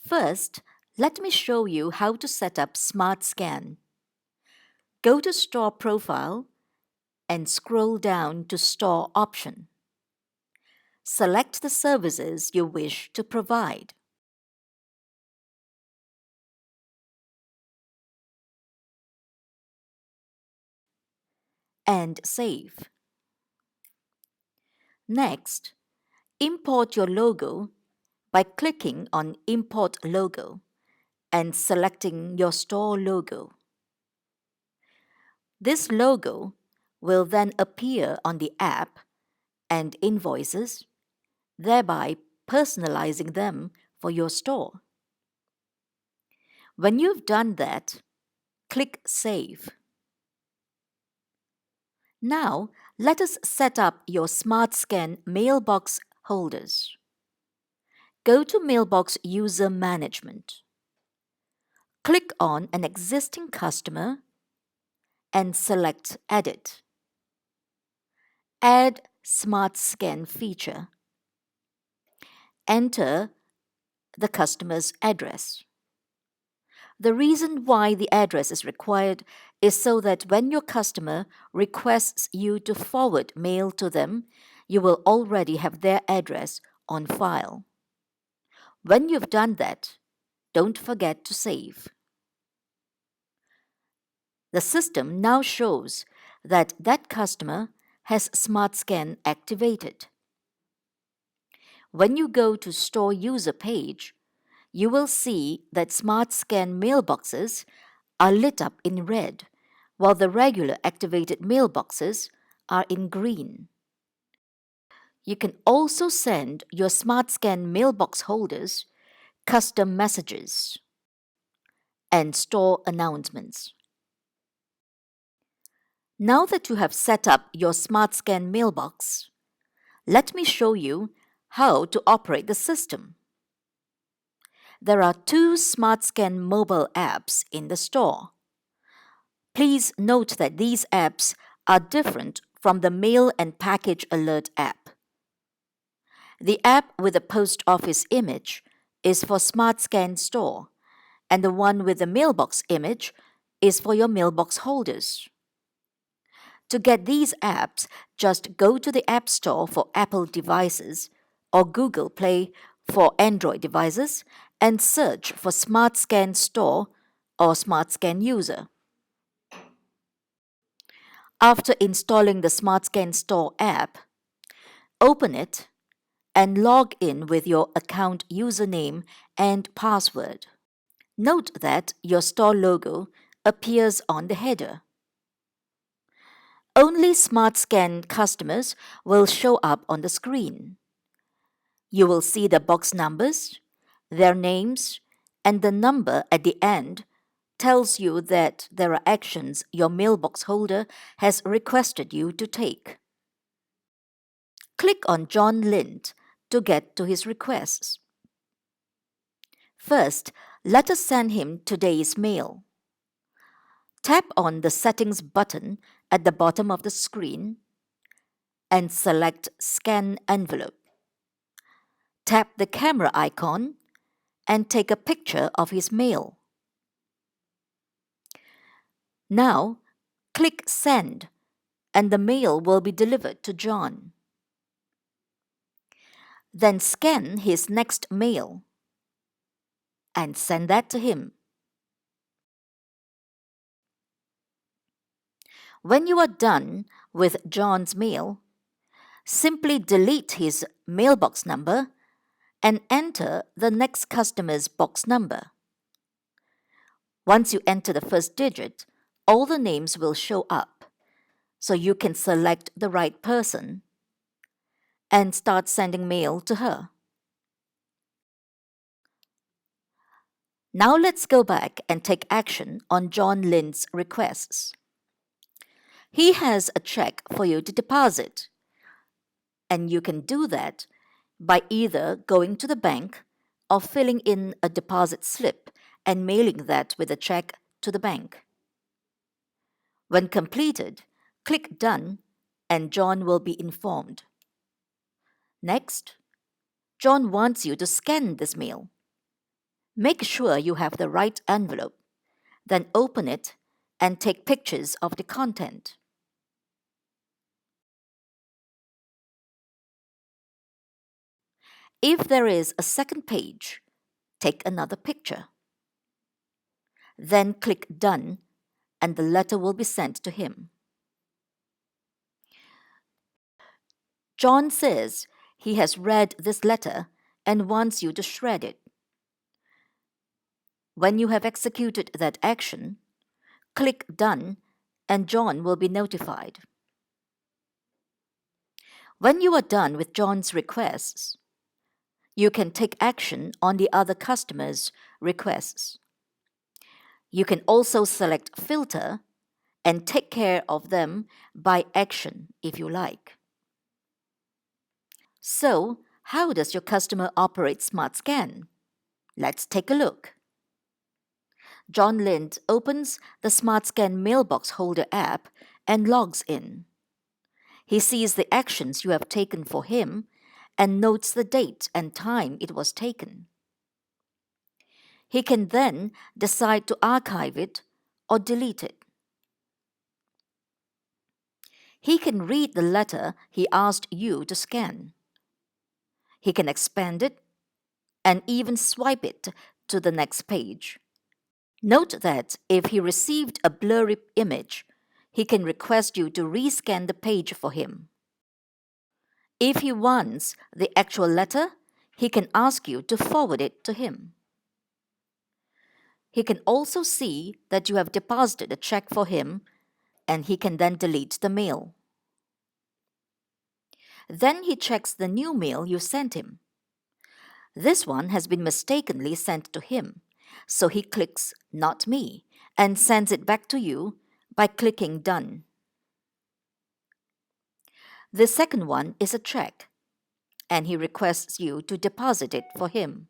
First, let me show you how to set up SmartScan. Go to Store Profile and scroll down to Store option. Select the services you wish to provide. And save. Next, import your logo by clicking on Import Logo and selecting your store logo. This logo will then appear on the app and invoices, thereby personalizing them for your store. When you've done that, click Save. Now, let us set up your SmartScan mailbox holders. Go to Mailbox User Management. Click on an existing customer and select Edit. Add SmartScan feature. Enter the customer's address. The reason why the address is required is so that when your customer requests you to forward mail to them, you will already have their address on file. When you've done that, don't forget to save. The system now shows that that customer has SmartScan activated. When you go to Store User page, you will see that SmartScan mailboxes are lit up in red, while the regular activated mailboxes are in green. You can also send your SmartScan mailbox holders custom messages and store announcements. Now that you have set up your SmartScan mailbox, let me show you how to operate the system. There are two SmartScan mobile apps in the store. Please note that these apps are different from the Mail and Package Alert app. The app with the post office image is for SmartScan Store, and the one with the mailbox image is for your mailbox holders. To get these apps, just go to the App Store for Apple devices or Google Play for Android devices and search for SmartScan Store or SmartScan User. After installing the SmartScan Store app, open it and log in with your account username and password. Note that your store logo appears on the header. Only SmartScan customers will show up on the screen. You will see the box numbers, their names, and the number at the end tells you that there are actions your mailbox holder has requested you to take. Click on John Lind to get to his requests. First, let us send him today's mail. Tap on the Settings button at the bottom of the screen and select Scan Envelope. Tap the camera icon and take a picture of his mail. Now, click Send and the mail will be delivered to John. Then scan his next mail and send that to him. When you are done with John's mail, simply delete his mailbox number and enter the next customer's box number. Once you enter the first digit, all the names will show up, so you can select the right person and start sending mail to her. Now let's go back and take action on John Lind's requests. He has a check for you to deposit, and you can do that by either going to the bank or filling in a deposit slip and mailing that with a check to the bank. When completed, click Done and John will be informed. Next, John wants you to scan this mail. Make sure you have the right envelope, then open it and take pictures of the content. If there is a second page, take another picture. Then click Done and the letter will be sent to him. John says he has read this letter and wants you to shred it. When you have executed that action, click Done and John will be notified. When you are done with John's requests, you can take action on the other customers' requests. You can also select Filter and take care of them by action if you like. So, how does your customer operate SmartScan? Let's take a look. John Lind opens the SmartScan Mailbox Holder app and logs in. He sees the actions you have taken for him and notes the date and time it was taken. He can then decide to archive it or delete it. He can read the letter he asked you to scan. He can expand it and even swipe it to the next page. Note that if he received a blurry image, he can request you to rescan the page for him. If he wants the actual letter, he can ask you to forward it to him. He can also see that you have deposited a check for him, and he can then delete the mail. Then he checks the new mail you sent him. This one has been mistakenly sent to him, so he clicks Not Me and sends it back to you by clicking Done. The second one is a check, and he requests you to deposit it for him.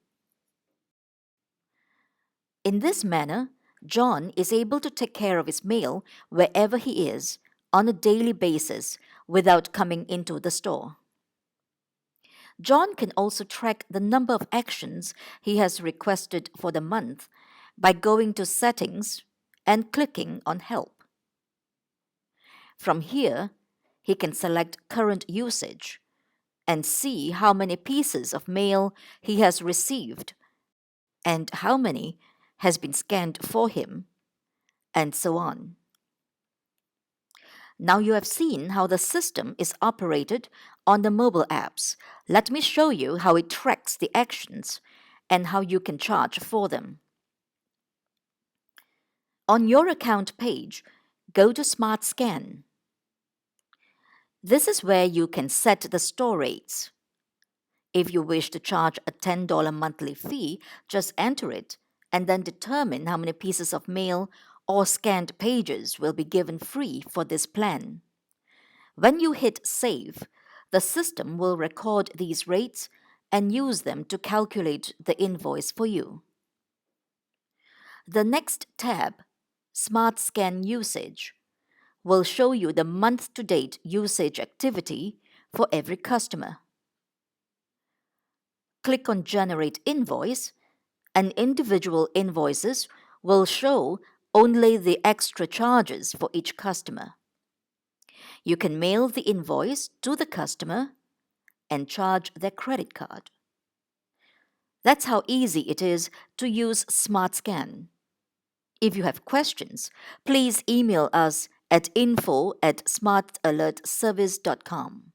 In this manner, John is able to take care of his mail wherever he is on a daily basis without coming into the store. John can also track the number of actions he has requested for the month by going to Settings and clicking on Help. From here, he can select Current Usage and see how many pieces of mail he has received and how many has been scanned for him, and so on. Now you have seen how the system is operated on the mobile apps. Let me show you how it tracks the actions and how you can charge for them. On your account page, go to SmartScan. This is where you can set the store rates. If you wish to charge a $10 monthly fee, just enter it and then determine how many pieces of mail or scanned pages will be given free for this plan. When you hit Save, the system will record these rates and use them to calculate the invoice for you. The next tab, SmartScan Usage, will show you the month-to-date usage activity for every customer. Click on Generate Invoice, and individual invoices will show only the extra charges for each customer. You can mail the invoice to the customer and charge their credit card. That's how easy it is to use SmartScan. If you have questions, please email us at info@smartalertservice.com.